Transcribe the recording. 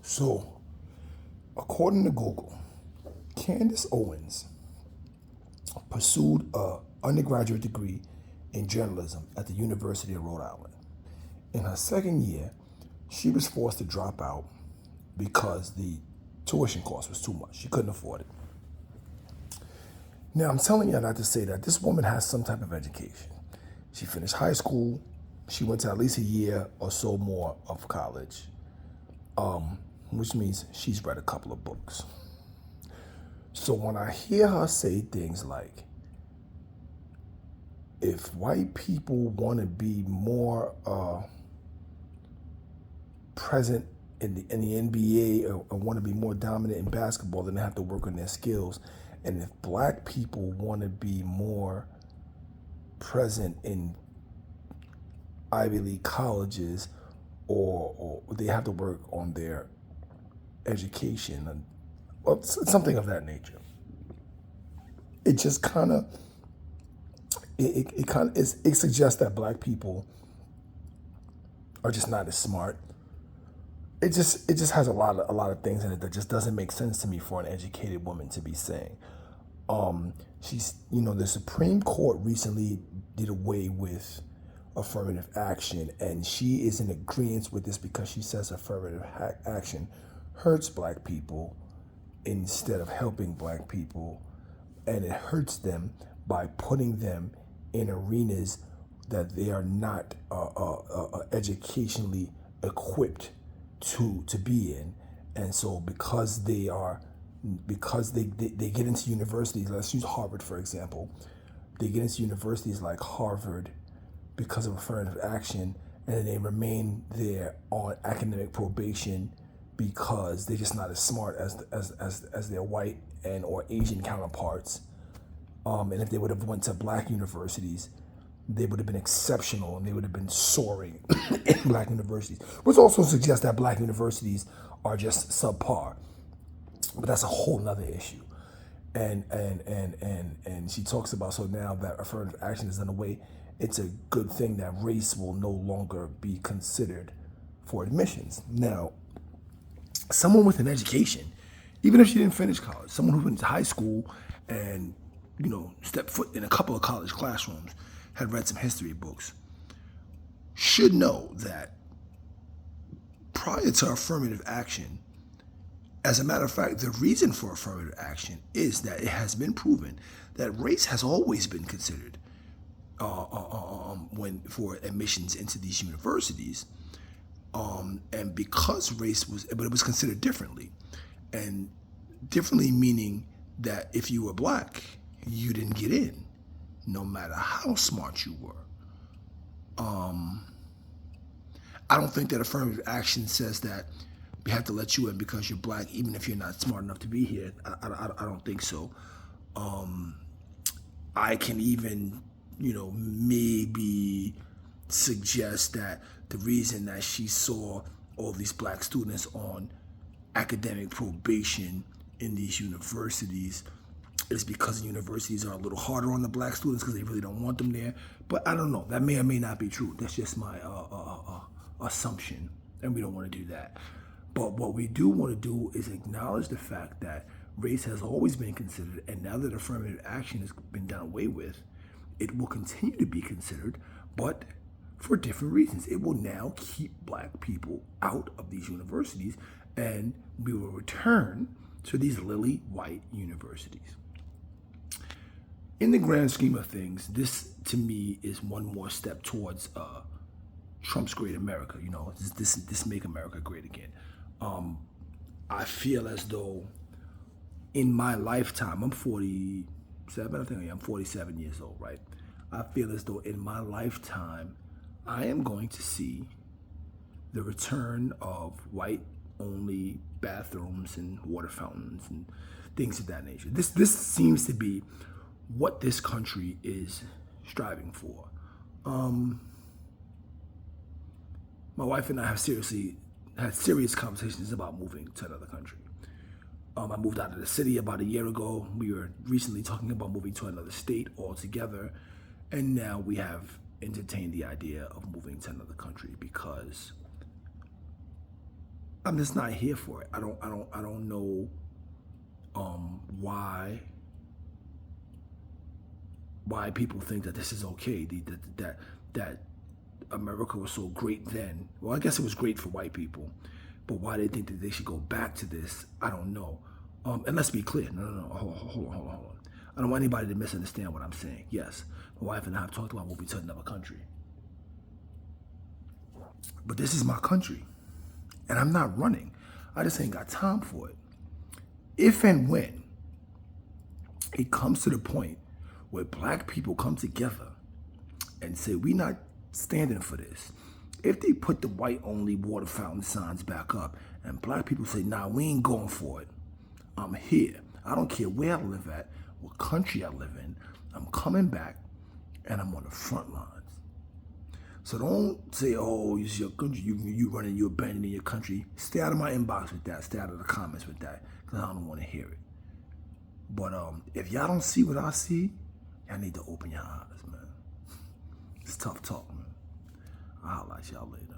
So, according to Google, Candace Owens pursued a undergraduate degree in journalism at the University of Rhode Island. In her second year, she was forced to drop out because the tuition cost was too much. She couldn't afford it. Now, I'm telling you that to say that this woman has some type of education. She finished high school. She went to at least a year or so more of college, which means she's read a couple of books. So when I hear her say things like, if white people want to be more present in the NBA or want to be more dominant in basketball, then they have to work on their skills. And if black people want to be more present in Ivy League colleges, or they have to work on their education, or something of that nature. It just kind of it suggests that black people are just not as smart. It just has a lot of things in it that just doesn't make sense to me for an educated woman to be saying. The Supreme Court recently did away with affirmative action, and she is in agreement with this because she says affirmative action hurts black people instead of helping black people, and it hurts them by putting them in arenas that they are not educationally equipped to be in. And so because they get into universities, let's use Harvard for example, they get into universities like Harvard because of affirmative action, and then they remain there on academic probation because they're just not as smart as their white and or Asian counterparts. And if they would have went to black universities, they would have been exceptional and they would have been soaring in black universities, which also suggests that black universities are just subpar. But that's a whole nother issue. And she talks about, so now that affirmative action is done away, it's a good thing that race will no longer be considered for admissions. Now, someone with an education, even if she didn't finish college, someone who went to high school and stepped foot in a couple of college classrooms, had read some history books, should know that prior to affirmative action, as a matter of fact, the reason for affirmative action is that it has been proven that race has always been considered when for admissions into these universities, and because race was, but it was considered differently, and differently meaning that if you were black, you didn't get in, no matter how smart you were. I don't think that affirmative action says that we have to let you in because you're black, even if you're not smart enough to be here. I don't think so. I can even, maybe suggest that the reason that she saw all these black students on academic probation in these universities is because the universities are a little harder on the black students because they really don't want them there. But I don't know. That may or may not be true. That's just my assumption, and we don't want to do that. But what we do want to do is acknowledge the fact that race has always been considered, and now that affirmative action has been done away with, it will continue to be considered, but for different reasons. It will now keep black people out of these universities, and we will return to these lily white universities. In the grand scheme of things, this to me is one more step towards Trump's Great America. This Make America Great Again. I feel as though in my lifetime, I'm 47, I think I'm 47 years old, right? I feel as though in my lifetime, I am going to see the return of white-only bathrooms and water fountains and things of that nature. This seems to be what this country is striving for. My wife and I have had serious conversations about moving to another country. I moved out of the city about a year ago. We were recently talking about moving to another state altogether. And now we have entertained the idea of moving to another country because I'm just not here for it. I don't know why people think that this is okay. That America was so great then. Well, I guess it was great for white people, but why they think that they should go back to this, I don't know. And let's be clear. No. Hold on. I don't want anybody to misunderstand what I'm saying. Yes, my wife and I have talked about moving to another country, but this is my country, and I'm not running. I just ain't got time for it. If and when it comes to the point where black people come together and say, we're not standing for this. If they put the white-only water fountain signs back up and black people say, nah, we ain't going for it, I'm here. I don't care where I live at, what country I live in. I'm coming back, and I'm on the front lines. So don't say, oh, it's your country, you running, you abandoning your country. Stay out of my inbox with that. Stay out of the comments with that, because I don't want to hear it. But if y'all don't see what I see, y'all need to open your eyes, man. It's tough talk, man. I'll holler at y'all later.